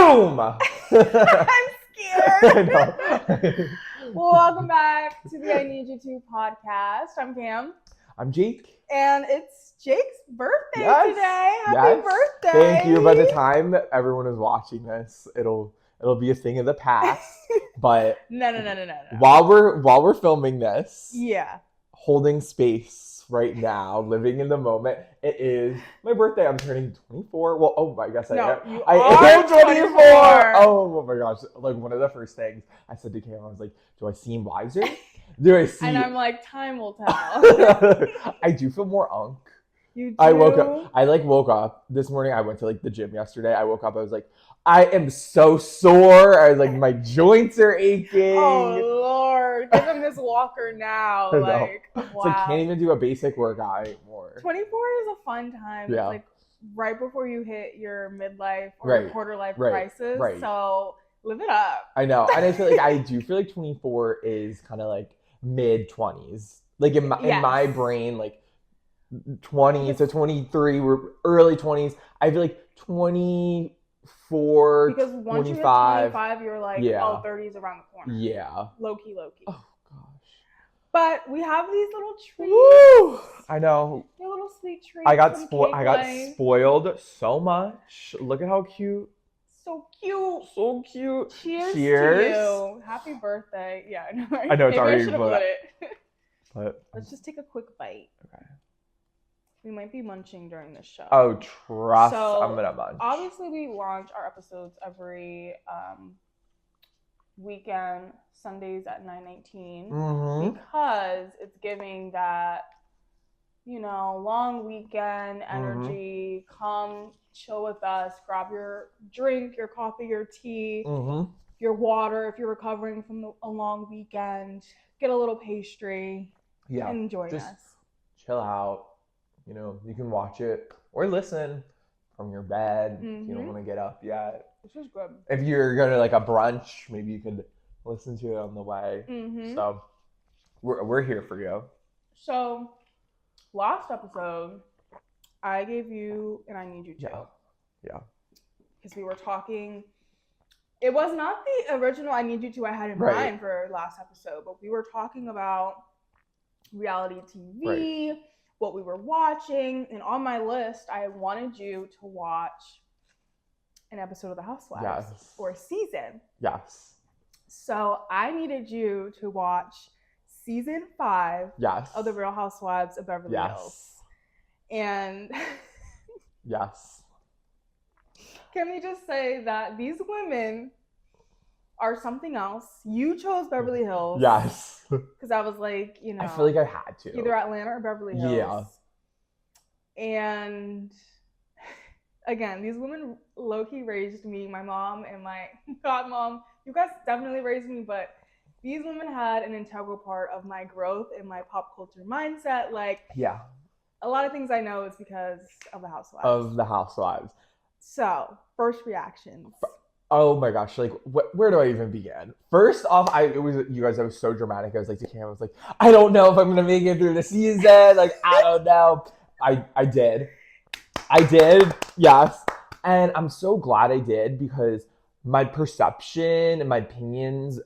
Boom! I'm scared. I know. Well, welcome back to the I Need You To podcast. I'm Cam. I'm Jake. And it's Jake's birthday Yes. today. Happy birthday. Thank you. By the time everyone is watching this, it'll be a thing of the past. But No. while we're filming this, Yeah. holding space right now, living in the moment, it is my birthday. I'm turning 24. Well, I guess I am 24. Oh my gosh. Like, one of the first things I said to Cam, I was like, do I seem wiser? And I'm like, time will tell. I do feel more unk. You do? I woke up this morning. I went to the gym yesterday. I woke up. I was like, I am so sore. I was like, my joints are aching. Oh Lord, give him his walker now. Like, wow. So I can't even do a basic workout anymore. 24 is a fun time. Yeah. It's like right before you hit your midlife or quarter life crisis. Right. So live it up. I know, and I feel like 24 is kind of like mid 20s. Like in my brain, like 20 to 23 were early 20s. I feel like 24, because once 25, you hit 25, you're like, oh, 30 is around the corner. Yeah. Low key. Oh gosh. But we have these little treats. Woo! I know. They're little sweet treats. I got spoiled so much. Look at how cute. So cute. So cute. Cheers to you. Happy birthday. Yeah, I know. Right? I know it's Maybe already I should have put it. But let's just take a quick bite. Okay. We might be munching during this show. Oh, trust. I'm gonna munch. Obviously, we launch our episodes every weekend, Sundays at 9:19, because it's giving that, long weekend energy. Come chill with us. Grab your drink, your coffee, your tea, your water if you're recovering from a long weekend. Get a little pastry. Yeah. And join us. Chill out. You can watch it or listen from your bed if you don't want to get up yet. This is good. If you're going to a brunch, maybe you could listen to it on the way. So we're here for you. So last episode, I gave you and I Need You To. Yeah. Because we were talking. It was not the original I Need You To I had in mind for last episode, but we were talking about reality TV, what we were watching, and on my list, I wanted you to watch an episode of the Housewives or a season. Yes. So I needed you to watch season 5 of the Real Housewives of Beverly Hills. And yes. Can we just say that these women are something else? You chose Beverly Hills. Yes. Because I was like, I feel like I had to. Either Atlanta or Beverly Hills. Yeah. And again, these women low-key raised me, my mom and my godmom. You guys definitely raised me, but these women had an integral part of my growth and my pop culture mindset. A lot of things I know is because of the Housewives. So, first reactions. Oh my gosh, where do I even begin? First off, I was so dramatic. I was like to Cam, I was like, I don't know if I'm gonna make it through the season. I don't know. I did, yes. And I'm so glad I did, because my perception and my opinions,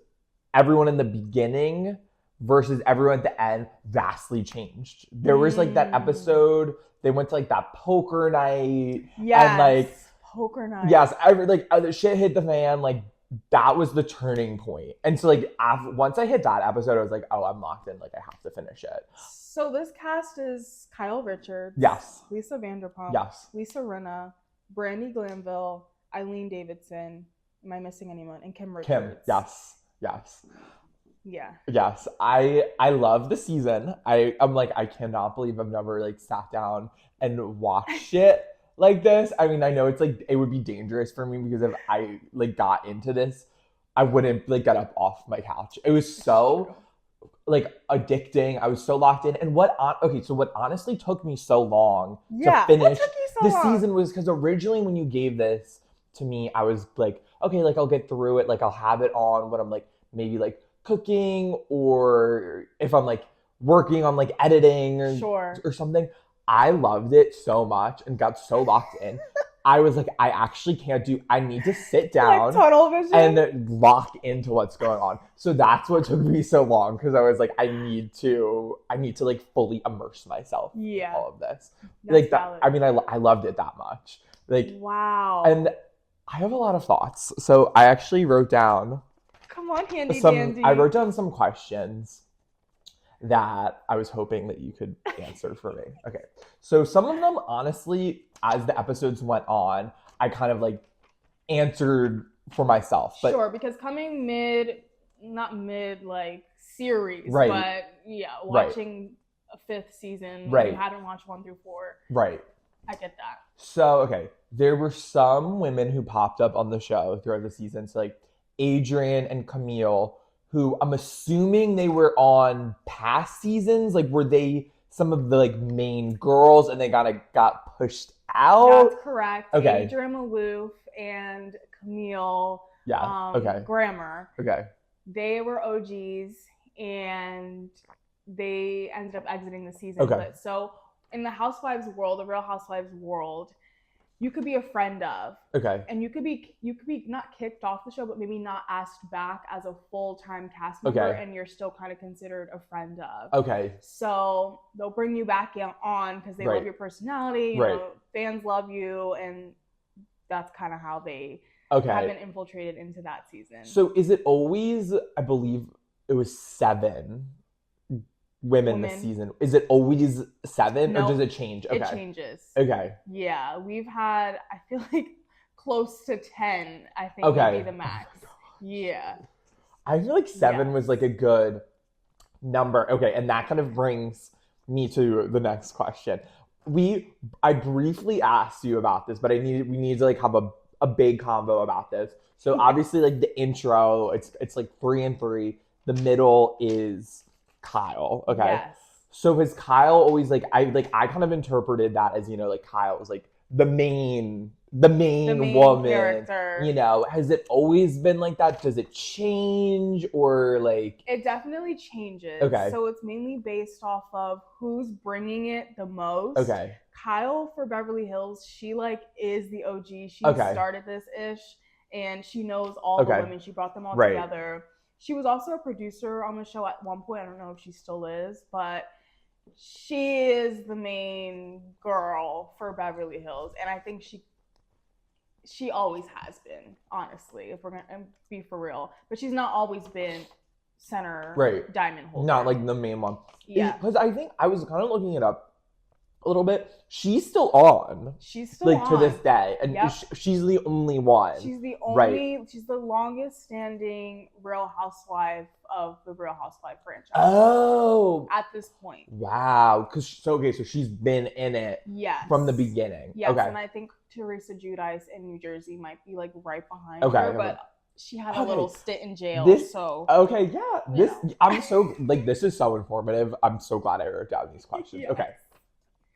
everyone in the beginning versus everyone at the end, vastly changed. There was that episode, they went to that poker night. Yes. And poker night. Yes, the shit hit the fan. That was the turning point. And so once I hit that episode, I was like, oh, I'm locked in. I have to finish it. So this cast is Kyle Richards. Yes. Lisa Vanderpump. Yes. Lisa Rinna. Brandy Glanville. Eileen Davidson. Am I missing anyone? And Kim Richards. Kim. Yes. Yeah. Yes. I love the season. I'm I cannot believe I've never sat down and watched it like this. I mean, I know it's it would be dangerous for me, because if I got into this, I wouldn't get up off my couch. It was so addicting. I was so locked in. And what honestly took me so long to finish season was because originally when you gave this to me, I was okay, I'll get through it. I'll have it on when I'm maybe cooking, or if I'm working on editing or something. I loved it so much and got so locked in. I was like, I actually can't do, I need to sit Like down tunnel vision. and lock into what's going on. So that's what took me so long, because I was like, I need to like fully immerse myself in all of this. That's Like that, valid. I mean, I loved it that much. Like, Wow. and I have a lot of thoughts. So I actually wrote down Come on, handy dandy. I wrote down some questions that I was hoping that you could answer for me. Okay. So some of them, honestly, as the episodes went on, I kind of like answered for myself. But sure, because coming not mid like series, right. but yeah, watching a fifth season, right. You hadn't watched 1 through 4. Right. I get that. So, okay, there were some women who popped up on the show throughout the season. So like Adrian and Camille, who I'm assuming they were on past seasons. Like, were they some of the like main girls and they got pushed out? That's correct. Okay. Adrian Maloof and Camille okay. Grammer. Okay. They were OGs and they ended up exiting the season. Okay. But so in the Housewives world, the Real Housewives world, you could be a friend of. Okay. And you could be not kicked off the show, but maybe not asked back as a full-time cast member, and you're still kind of considered a friend of. Okay. So they'll bring you back on because they love your personality. You know, fans love you, and that's kind of how they have been infiltrated into that season. So is it always, I believe it was 7 women this season. Is it always 7 or does it change? Okay. It changes. Okay. Yeah, we've had, I feel like, close to 10, I think, would be the max. Yeah. I feel like 7 was like a good number. Okay, and that kind of brings me to the next question. I briefly asked you about this, but we need to like have a big combo about this. So obviously, like the intro, it's like 3 and 3. The middle is Kyle. Okay. Yes. So has Kyle always I kind of interpreted that as, you know, like Kyle was like the main woman character. You know, has it always been like that? Does it change, or like? It definitely changes. Okay. So it's mainly based off of who's bringing it the most. Okay. Kyle for Beverly Hills, she like is the OG. She started this ish, and she knows all the women. She brought them all together. She was also a producer on the show at one point. I don't know if she still is, but she is the main girl for Beverly Hills. And I think she always has been, honestly, if we're going to be for real. But she's not always been center diamond holder. Not like the main one. Yeah. Because I think I was kind of looking it up a little bit. She's still on. She's still on. Like to this day. And she's the only one. She's the only, she's the longest standing Real Housewife of the Real Housewife franchise. Oh. At this point. Wow. So she's been in it from the beginning. Yes, okay. And I think Teresa Giudice in New Jersey might be like right behind her, but she had a little stint in jail. I'm so like, this is so informative. I'm so glad I wrote down these questions. Yes. Okay.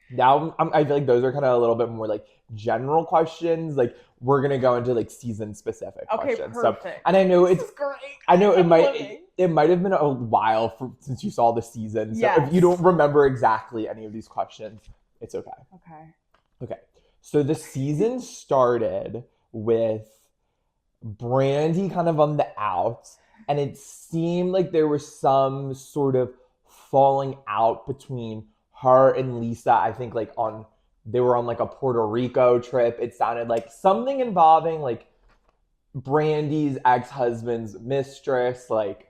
Now I feel like those are kind of a little bit more like general questions. Like we're gonna go into like season specific questions. Perfect. So, and I know this is great. I know it might have been a while since you saw the season. So if you don't remember exactly any of these questions, it's okay. Okay. So the season started with Brandy kind of on the outs, and it seemed like there was some sort of falling out between her and Lisa. I think like they were on like a Puerto Rico trip. It sounded like something involving like Brandy's ex-husband's mistress, like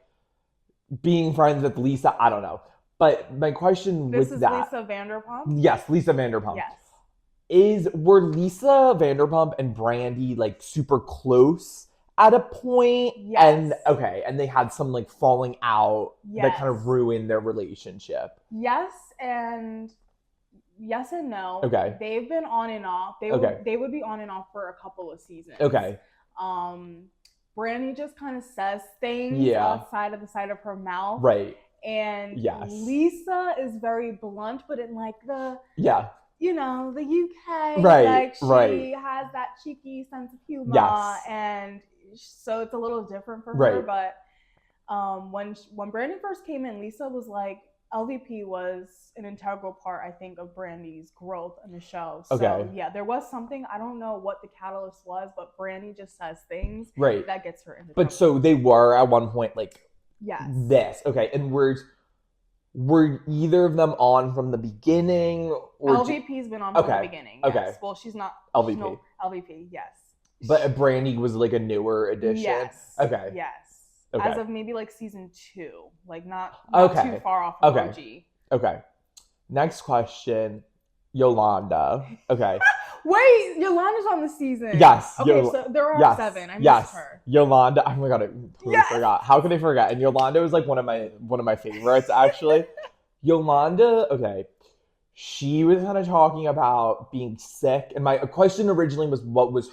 being friends with Lisa. I don't know. But my question this with is that. Lisa Vanderpump? Yes, Lisa Vanderpump. Yes. Were Lisa Vanderpump and Brandy like super close at a point? Yes. And they had some like falling out that kind of ruined their relationship. Yes and no. Okay. They've been on and off. They would be on and off for a couple of seasons. Okay. Brandy just kind of says things outside of the side of her mouth. Right. And Lisa is very blunt, but in like the you know, the UK, like she has that cheeky sense of humor, and so it's a little different for her. But when Brandy first came in, Lisa was like LVP was an integral part, I think, of Brandy's growth in the show. So Okay. yeah, there was something, I don't know what the catalyst was, but Brandy just says things Right. that gets her into But trouble. so they were at one point like Yes. this. Okay. And were either of them on from the beginning? Or LVP's been on from the beginning. Yes. Okay. Well, she's not LVP. No, LVP, yes. But Brandy was like a newer addition. Yes. Okay. Yes. Okay. As of maybe like season 2, like not Okay. too far off of OG. Okay. Next question, Yolanda. Okay. Wait, Yolanda's on the season. Yes. Okay, so there are 7. I missed her. Yolanda. Oh my god, I totally forgot. How could I forget? And Yolanda was like one of my favorites actually. Yolanda. Okay. She was kind of talking about being sick, and my question originally was what was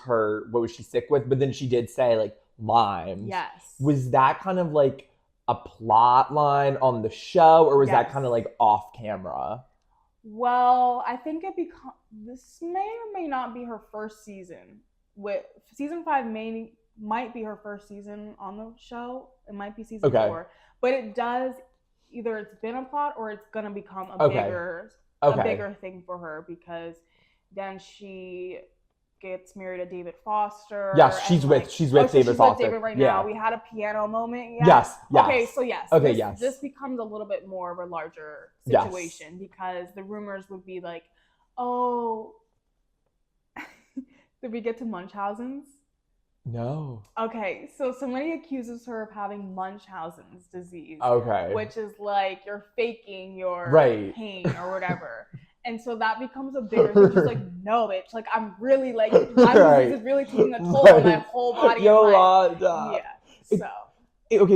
she sick with? But then she did say like Lyme. Yes. Was that kind of like a plot line on the show, or was that kind of like off camera? Well, I think this may or may not be her first season. Season 5 might be her first season on the show. It might be season 4, but it does either it's been a plot or it's gonna become a bigger thing for her, because then she gets married to David Foster. Yes, she's with David Foster. With David right now. We had a piano moment. Yes. Okay, so yes. Okay, this becomes a little bit more of a larger situation, because the rumors would be like, oh, did we get to Munchausen's? No. Okay, so somebody accuses her of having Munchausen's disease. Okay. Which is like you're faking your pain or whatever. And so that becomes a bigger thing. She's like, no, bitch. Like, I'm really, like, my disease is really taking a toll on my whole body. Yolanda. Yeah.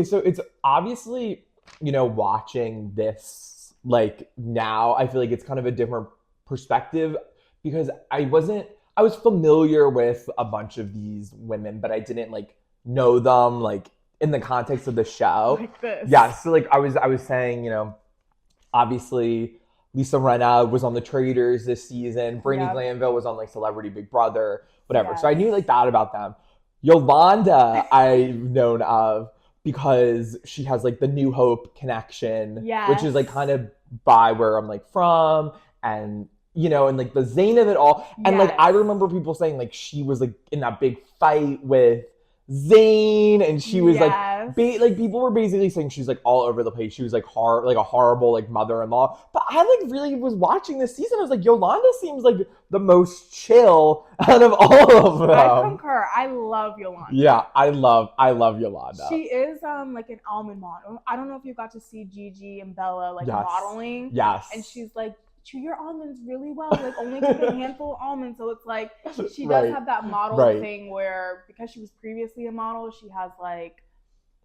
So it's obviously, watching this, like, now, I feel like it's kind of a different perspective, because I was familiar with a bunch of these women, but I didn't, like, know them, like, in the context of the show. Like this. Yeah, so, like, I was saying, obviously Lisa Rinna was on The Traitors this season. Brittany Glanville was on like Celebrity Big Brother, whatever. Yes. So I knew like that about them. Yolanda, I've known of because she has like the New Hope connection, which is like kind of by where I'm like from, and and like the Zayn of it all. And like I remember people saying like she was like in that big fight with Zayn, and she was like people were basically saying she's like all over the place. She was like a horrible like mother-in-law. But I like really was watching this season. I was like, Yolanda seems like the most chill out of all of them. I concur. I love Yolanda. Yeah, I love Yolanda. She is like an almond model. I don't know if you got to see Gigi and Bella like modeling. Yes. And she's like, chew your almonds really well, like only take a handful of almonds. So it's like she does have that model thing where, because she was previously a model, she has like,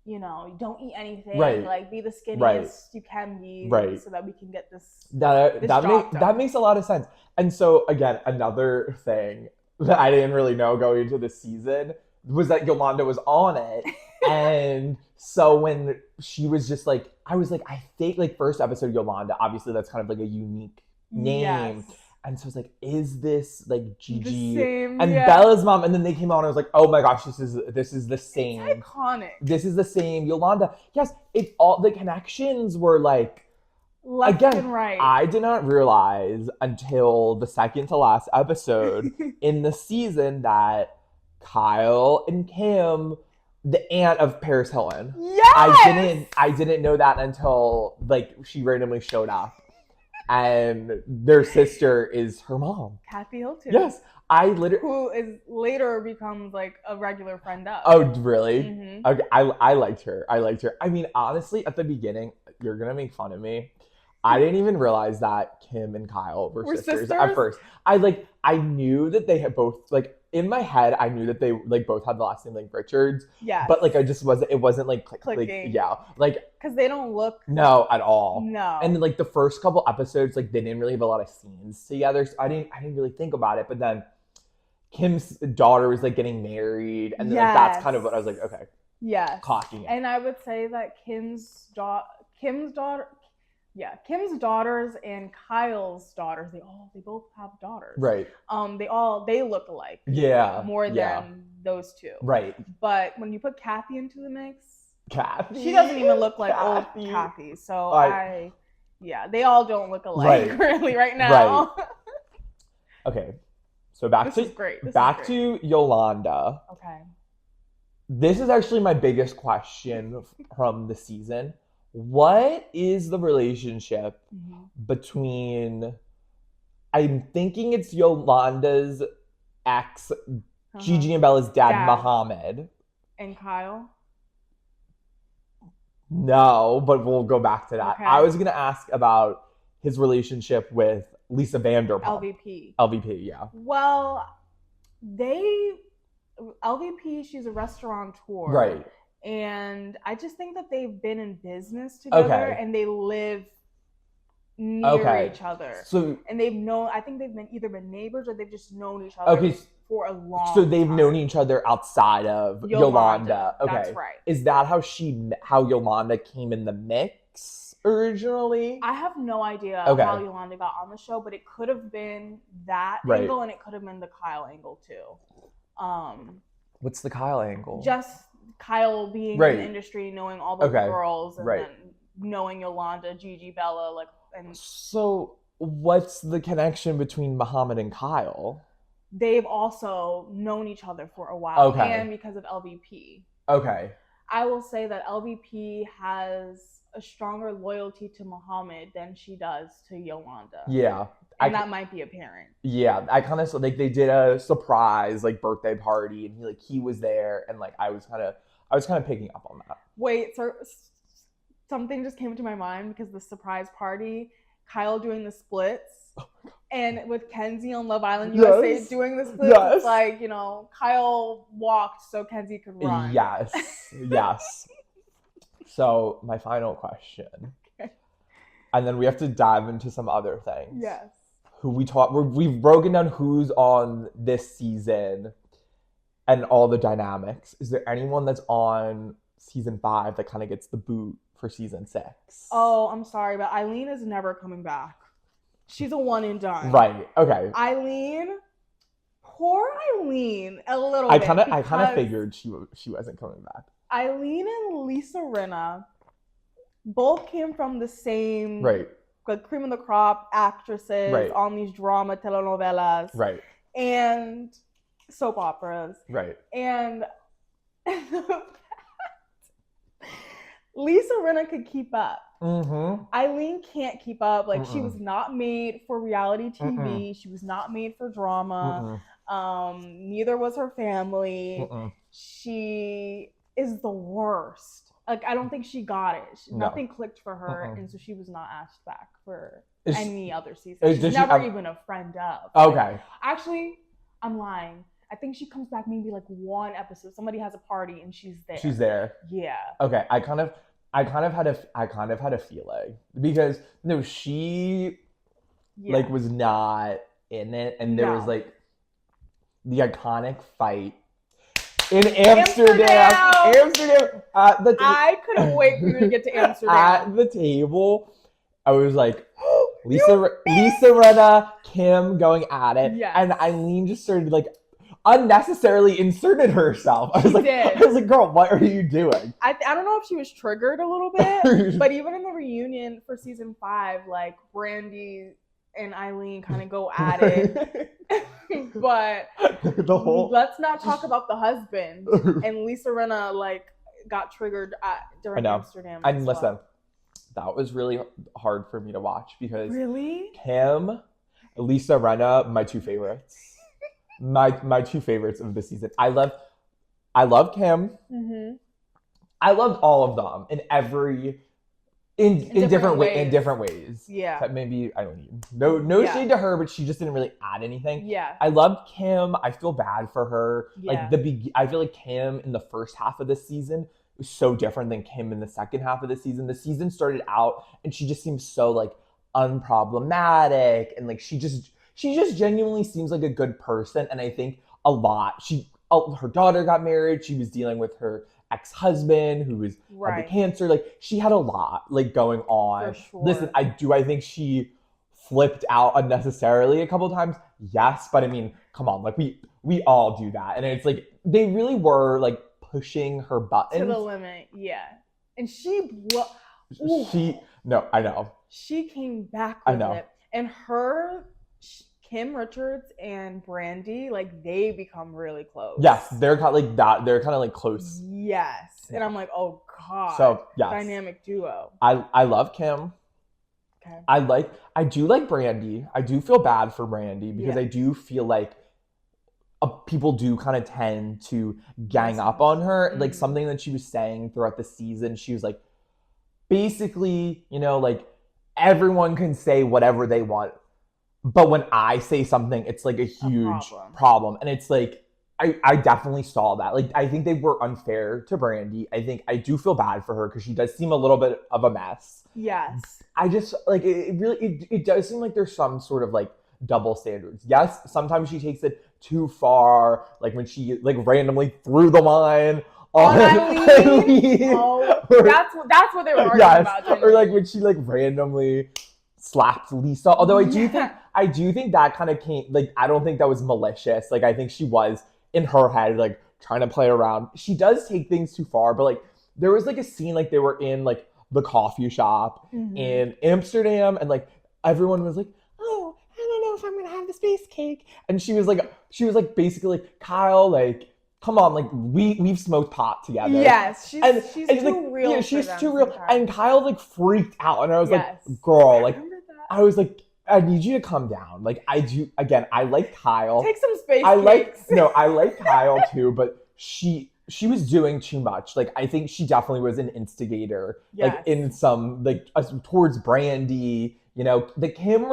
you don't eat anything, like be the skinniest you can be, so that we can get this that makes a lot of sense. And so again, another thing that I didn't really know going into the season was that Yolanda was on it. And so when she was just like, I was like, I think like first episode Yolanda, obviously that's kind of like a unique name. And so I was like, is this like Gigi and Bella's mom? And then they came out and I was like, oh my gosh, this is the same. It's iconic. This is the same Yolanda. Yes, it's all the connections were like left and right. I did not realize until the second to last episode in the season that Kyle and Kim, the aunt of Paris Hilton. Yes! I didn't know that until like she randomly showed up. And their sister is her mom, Kathy Hilton. Yes, who is later becomes like a regular friend of. Oh, really? Mm-hmm. Okay, I liked her. I mean, honestly, at the beginning, you're gonna make fun of me. I didn't even realize that Kim and Kyle were sisters at first. I knew that they had both, like, in my head, I knew that they like both had the last name like Richards. Yeah. But like it wasn't like clicking. Because they don't look at all. No. And like the first couple episodes, like they didn't really have a lot of scenes together. So I didn't really think about it. But then Kim's daughter was like getting married, and then like that's kind of what I was like, okay. Yes. Clocking it. And I would say that Kim's daughters and Kyle's daughters, they both have daughters. Right. They look alike. Yeah. More than those two. Right. But when you put Kathy into the mix, Kathy, she doesn't even look like old Kathy. So Yeah, they all don't look alike really right now. Right. Okay. So back This is great. to Yolanda. Okay. This is actually my biggest question from the season. What is the relationship between, I'm thinking it's Yolanda's ex, Gigi and Bella's dad, Muhammad. And Kyle? No, but we'll go back to that. Okay. I was going to ask about his relationship with Lisa Vanderpump. LVP, yeah. Well, LVP, she's a restaurateur. Right. And I just think that they've been in business together and they live near each other. So, and I think they've either been neighbors or they've just known each other for a long time. So they've known each other outside of Yolanda. Okay. That's right. Is that how Yolanda came in the mix originally? I have no idea how Yolanda got on the show, but it could have been that angle and it could have been the Kyle angle too. What's the Kyle angle? Just Kyle being in the industry, knowing all the girls, and then knowing Yolanda, Gigi, Bella, So what's the connection between Muhammad and Kyle? They've also known each other for a while, and because of LVP. Okay. I will say that LVP has a stronger loyalty to Muhammad than she does to Yolanda. Yeah. And that might be apparent. Yeah, I kind of they did a surprise birthday party, and he was there, and I was kind of picking up on that. Wait, so something just came to my mind because the surprise party, Kyle doing the splits, and with Kenzie on Love Island USA doing the splits, it's Kyle walked so Kenzie could run. Yes. So my final question, and then we have to dive into some other things. Yes. We've broken down who's on this season and all the dynamics. Is there anyone that's on season 5 that kind of gets the boot for season 6? Oh, I'm sorry, but Eileen is never coming back. She's a one and done. Right. Okay. Eileen, poor Eileen, a little I bit. I kind of figured she wasn't coming back. Eileen and Lisa Rinna both came from the same cream of the crop actresses on these drama telenovelas and soap operas and Lisa Rinna could keep up. Eileen can't keep up. She was not made for reality TV. She was not made for drama. Neither was her family. She is the worst. I don't think she got it. Nothing clicked for her, and so she was not asked back for any other season. She's never even a friend of. Okay. Actually, I'm lying. I think she comes back maybe one episode. Somebody has a party and she's there. She's there. Yeah. Okay. I kind of had a feeling because she was not in it, and there was the iconic fight in Amsterdam. I couldn't wait for you to get to Amsterdam. At the table, I was like, Lisa Rinna, Kim going at it, and Eileen just started unnecessarily inserted herself. I was like, girl, what are you doing? I don't know if she was triggered a little bit, but even in the reunion for season 5, Brandy and Eileen kind of go at it. But let's not talk about the husband. And Lisa Rinna got triggered during Amsterdam. And listen, that was really hard for me to watch because Kim, Lisa Rinna, my two favorites. My two favorites of the season. I love Kim. I loved all of them in different ways. Yeah. But maybe I don't know. No shade to her, but she just didn't really add anything. Yeah. I loved Kim. I feel bad for her. Yeah. I feel like Kim in the first half of the season was so different than Kim in the second half of the season. The season started out and she just seems so unproblematic and she just genuinely seems like a good person. And I think a lot. Her daughter got married. She was dealing with her ex-husband who was had the cancer. She had a lot going on. For sure. Listen, I think she flipped out unnecessarily a couple of times. Yes, but I mean, come on, we all do that. And it's they really were pushing her buttons to the limit. Yeah. And I know. she came back I with know. it. And Kim Richards and Brandy, like they become really close. Yes, they're kind of like that. They're kind of like close. Yes. Yeah. And I'm like, oh God. So, yes. Dynamic duo. I love Kim. Okay. I do like Brandy. I do feel bad for Brandy because Yeah. I do feel like people do kind of tend to gang up on her. Mm-hmm. Like something that she was saying throughout the season, she was like, basically, you know, like everyone can say whatever they want, but when I say something, it's like a huge problem. And it's like, I definitely saw that. Like, I think they were unfair to Brandy. I do feel bad for her because she does seem a little bit of a mess. Yes. I just, like, it does seem like there's some sort of, like, double standards. Yes, sometimes she takes it too far, like when she, like, randomly threw the wine on Eileen. Oh, that's what they were arguing about. Or, like, when she, like, randomly slapped Lisa. Although I do think that kind of came, like, I don't think that was malicious. Like, I think she was in her head, like, trying to play around. She does take things too far, but, like, there was, like, a scene, like, they were in, like, the coffee shop in Amsterdam, and, like, everyone was like, oh, I don't know if I'm gonna have the space cake. And she was like basically like, Kyle, like, come on, like we've smoked pot together. Yes, she's too like, real. Yeah, she's too real. Sometimes. And Kyle like freaked out, and I was like, girl, like, I was like, I need you to calm down. Like, I do. Again, I like Kyle. Take some space. I like Kyle too, but she was doing too much. Like, I think she definitely was an instigator. Yes. Like in some like towards Brandy. You know, the Kim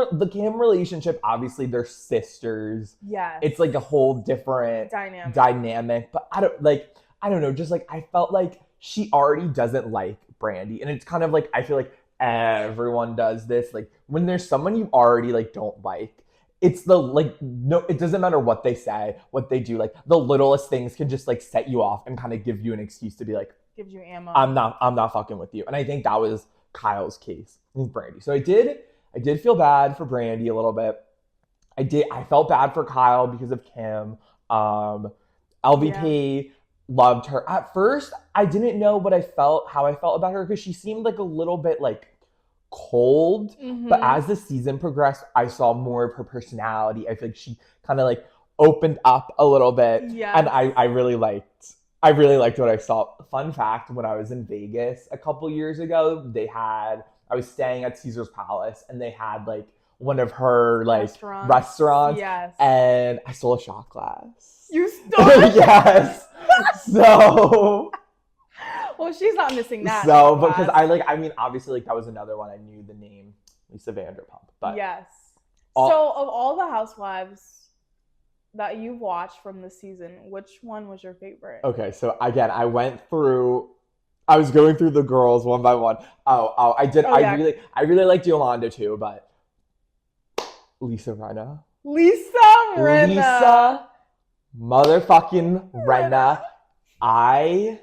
relationship, obviously they're sisters. Yes. It's like a whole different dynamic. But I don't know, just like I felt like she already doesn't like Brandy. And it's kind of like, I feel like everyone does this. Like when there's someone you already like don't like, it's the like, no, it doesn't matter what they say, what they do. Like the littlest things can just like set you off and kind of give you an excuse to be like, gives you ammo. I'm not fucking with you. And I think that was Kyle's case with Brandy. So I did feel bad for Brandy a little bit. I felt bad for Kyle because of Kim. LVP loved her. At first, I didn't know how I felt about her because she seemed like a little bit like cold. But as the season progressed, I saw more of her personality. I feel like she kind of like opened up a little bit. Yeah. And I really liked what I saw. Fun fact, when I was in Vegas a couple years ago, I was staying at Caesar's Palace, and they had like one of her like restaurants. Yes. And I stole a shot glass. You stole it? Yes. So. Well, she's not missing that. So, because obviously, like that was another one I knew the name, Lisa Vanderpump. But yes. So, of all the Housewives that you've watched from this season, which one was your favorite? Okay, so again, I was going through the girls one by one. I did. Oh, yeah. I really liked Yolanda too, but Lisa Rinna. Lisa motherfucking Rinna. I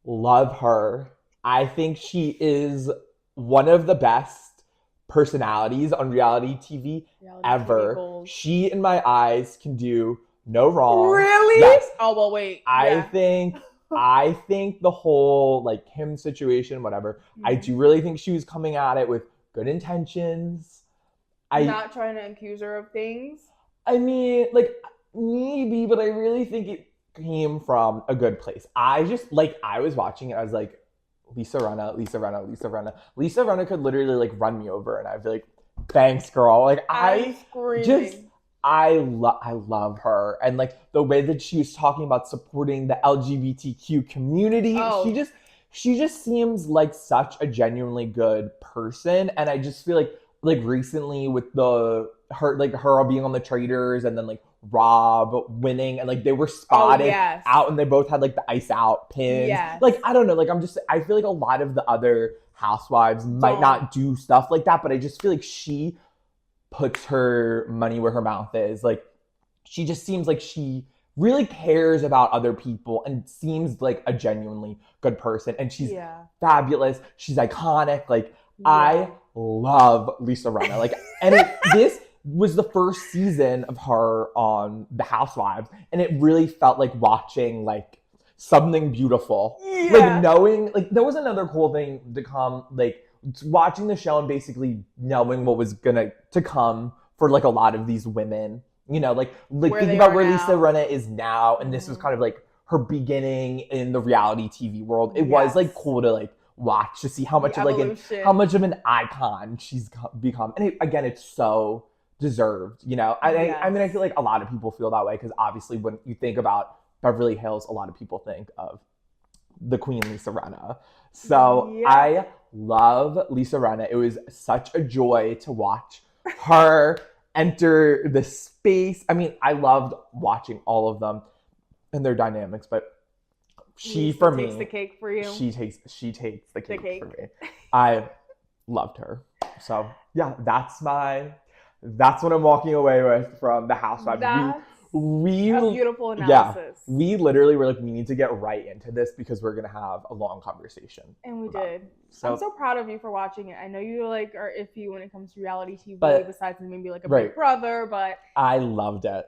love her. I think she is one of the best personalities on reality TV ever. She, in my eyes, can do no wrong. Really? Yes. Oh, well, wait. I think the whole like Kim situation, whatever, I do really think she was coming at it with good intentions. Not trying to accuse her of things. I mean, like maybe, but I really think it came from a good place. I was watching it, I was like, Lisa Rinna. Lisa Rinna could literally like run me over, and I'd be like, thanks, girl. Like I love her, and like the way that she was talking about supporting the LGBTQ community. Oh. She just seems like such a genuinely good person, and I just feel like recently with her being on the Traitors, and then like Rob winning, and like they were spotted out, and they both had like the ice out pins. Yes. Like I don't know, like I feel like a lot of the other housewives might not do stuff like that, but I just feel like she puts her money where her mouth is. Like she just seems like she really cares about other people and seems like a genuinely good person, and she's fabulous. She's iconic. Like I love Lisa Rinna. Like, and this was the first season of her on The Housewives, and it really felt like watching like something beautiful. Like knowing, like there was another cool thing to come, like watching the show and basically knowing what was gonna to come for like a lot of these women, you know, like thinking about where Lisa Rinna is now, and this was kind of like her beginning in the reality TV world. It was like cool to like watch to see how much of like how much of an icon she's become, and again, it's so deserved, you know. I mean, I feel like a lot of people feel that way because obviously when you think about Beverly Hills, a lot of people think of the Queen Lisa Rinna. So I love Lisa Rinna. It was such a joy to watch her enter the space. I mean, I loved watching all of them and their dynamics, but she Lisa for me takes the cake for you. She takes the cake for me. I loved her. So yeah, that's what I'm walking away with from the Housewives. We a beautiful analysis. Yeah, we literally were like, we need to get right into this because we're gonna have a long conversation. And we did. So, I'm so proud of you for watching it. I know you like are iffy when it comes to reality TV, besides maybe like a Big Brother, but I loved it.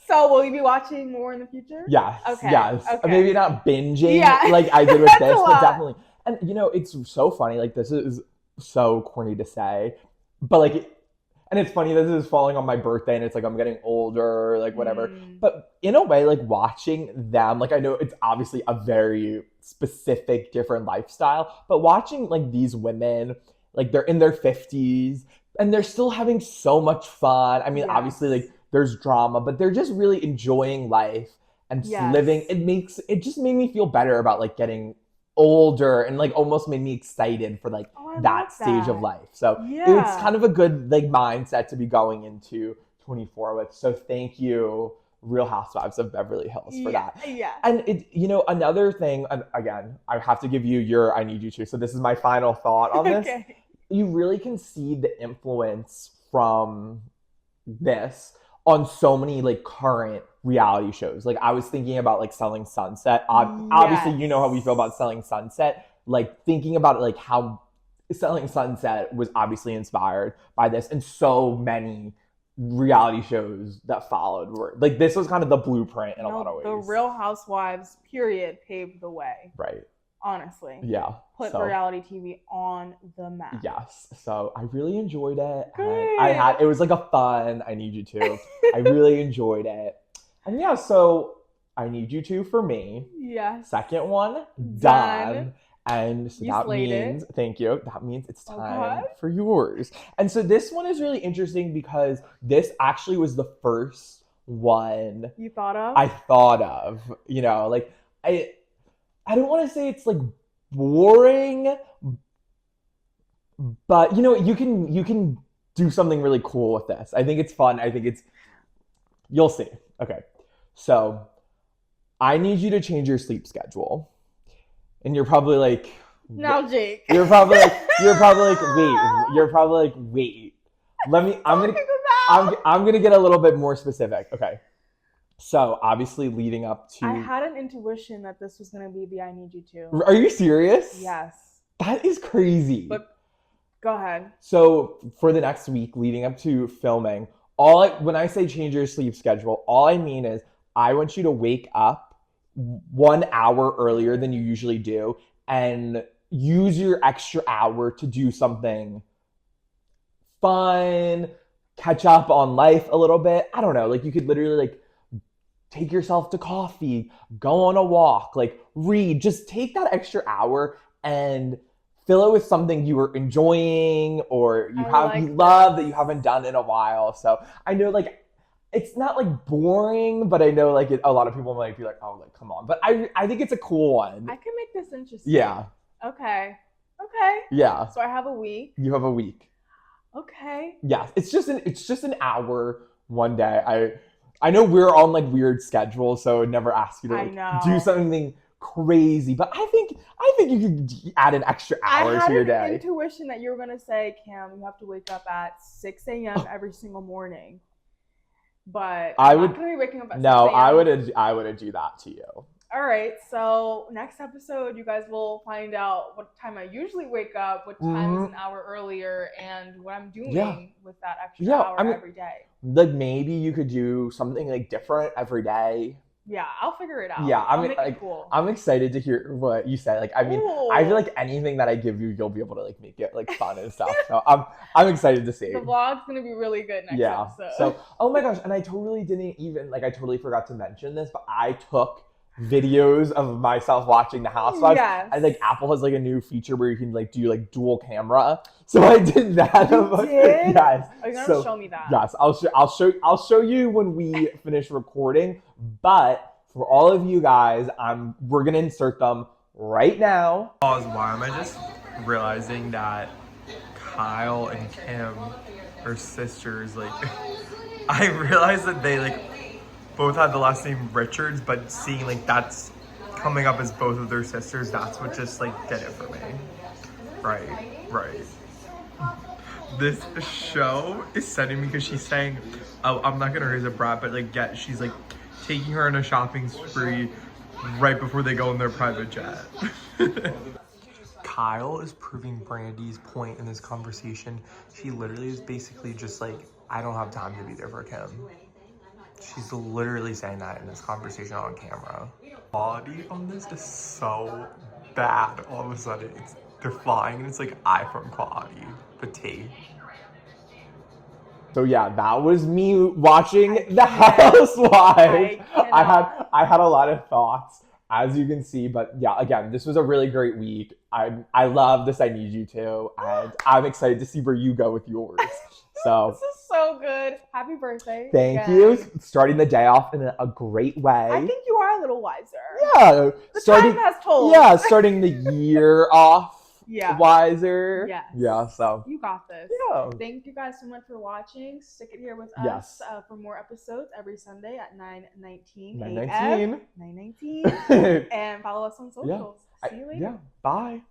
So will you be watching more in the future? Yes. Okay. Yes. Okay. Maybe not binging like I did with this, but definitely. And you know, it's so funny. Like this is so corny to say, but like. And it's funny, this is falling on my birthday, and it's like I'm getting older, like whatever. But in a way, like watching them, like I know it's obviously a very specific, different lifestyle, but watching like these women, like they're in their 50s, and they're still having so much fun. I mean, obviously, like there's drama, but they're just really enjoying life and living. It just made me feel better about like getting older and like almost made me excited for like that stage of life. So it's kind of a good like mindset to be going into 24 with. So thank you, Real Housewives of Beverly Hills, for that. Yeah. And it, you know, another thing, and again, I have to give you your I need you to. So this is my final thought on this. You really can see the influence from this on so many like current reality shows. Like I was thinking about like Selling Sunset. Obviously, you know how we feel about Selling Sunset. Like thinking about it, like how Selling Sunset was obviously inspired by this, and so many reality shows that followed were like this was kind of the blueprint in a lot of ways. The Real Housewives period paved the way. Right. Honestly. Yeah. Put reality TV on the map. Yes. So I really enjoyed it. Good. It was like a fun I need you to. I really enjoyed it. And yeah, so I need you to for me. Yes. Second one, done. And so that means, it. Thank you. That means it's time for yours. And so this one is really interesting because this actually was the first one you thought of? I thought of, you know, like I don't want to say it's like boring, but you know, you can do something really cool with this. I think it's fun. I think you'll see. Okay. So I need you to change your sleep schedule. And you're probably like, now, Jake. You're probably like, wait. I'm gonna get a little bit more specific. Okay. So obviously leading up to, I had an intuition that this was gonna be the I need you to. Are you serious? Yes. That is crazy. But go ahead. So for the next week leading up to filming, when I say change your sleep schedule, all I mean is I want you to wake up 1 hour earlier than you usually do and use your extra hour to do something fun, catch up on life a little bit. I don't know. Like you could literally like take yourself to coffee, go on a walk, like read, just take that extra hour and fill it with something you were enjoying or you love that you haven't done in a while. So I know like it's not like boring, but I know like a lot of people might be like, oh, like come on. But I think it's a cool one. I can make this interesting. Yeah. Okay. Yeah. So I have a week. You have a week. Okay. Yes. It's just an hour one day. I know we're on like weird schedules, so I would never ask you to like, do something crazy. But I think you could add an extra hour to your day. I had an intuition that you were gonna say, Cam, you have to wake up at 6 a.m. every single morning. But I'm not gonna be waking up at 6 a.m. No, I would do that to you. All right, so next episode, you guys will find out what time I usually wake up, what time is an hour earlier, and what I'm doing with that extra hour every day. Like maybe you could do something like different every day. Yeah, I'll figure it out. Yeah, I'll make it cool. I'm excited to hear what you say. Like, I mean, I feel like anything that I give you, you'll be able to like make it like fun and stuff. So I'm excited to see. The vlog's gonna be really good next episode. So, oh my gosh, and I totally didn't even like I totally forgot to mention this, but I took videos of myself watching the Housewives. Yes. And like Apple has like a new feature where you can like do like dual camera. So I did that. You did? Yes. Are you gonna show me that? Yes, I'll show you when we finish recording. But for all of you guys, we're gonna insert them right now. Pause. Why am I just realizing that Kyle and Kim are sisters? Like, I realized that they like both had the last name Richards, but seeing like that's coming up as both of their sisters, that's what just like did it for me. Right. This show is sending me because she's saying, oh, I'm not gonna raise a brat, but like she's like taking her on a shopping spree right before they go on their private jet. Kyle is proving Brandy's point in this conversation. She literally is basically just like, I don't have time to be there for Kim. She's literally saying that in this conversation on camera. Quality on this is so bad all of a sudden. They're flying and it's like iPhone quality. The T. So yeah, that was me watching The Housewives. I had a lot of thoughts, as you can see, but yeah, again, this was a really great week. I love this I Need You To, and I'm excited to see where you go with yours. So this is so good. Happy birthday. Thank you. Starting the day off in a great way. I think you are a little wiser. Yeah. Time has told. Yeah, starting the year off wiser. Yes. Yeah, so. You got this. Yeah. Thank you guys so much for watching. Stick it here with us for more episodes every Sunday at 9:19 a.m. 9:19. And follow us on socials. See you later. Bye.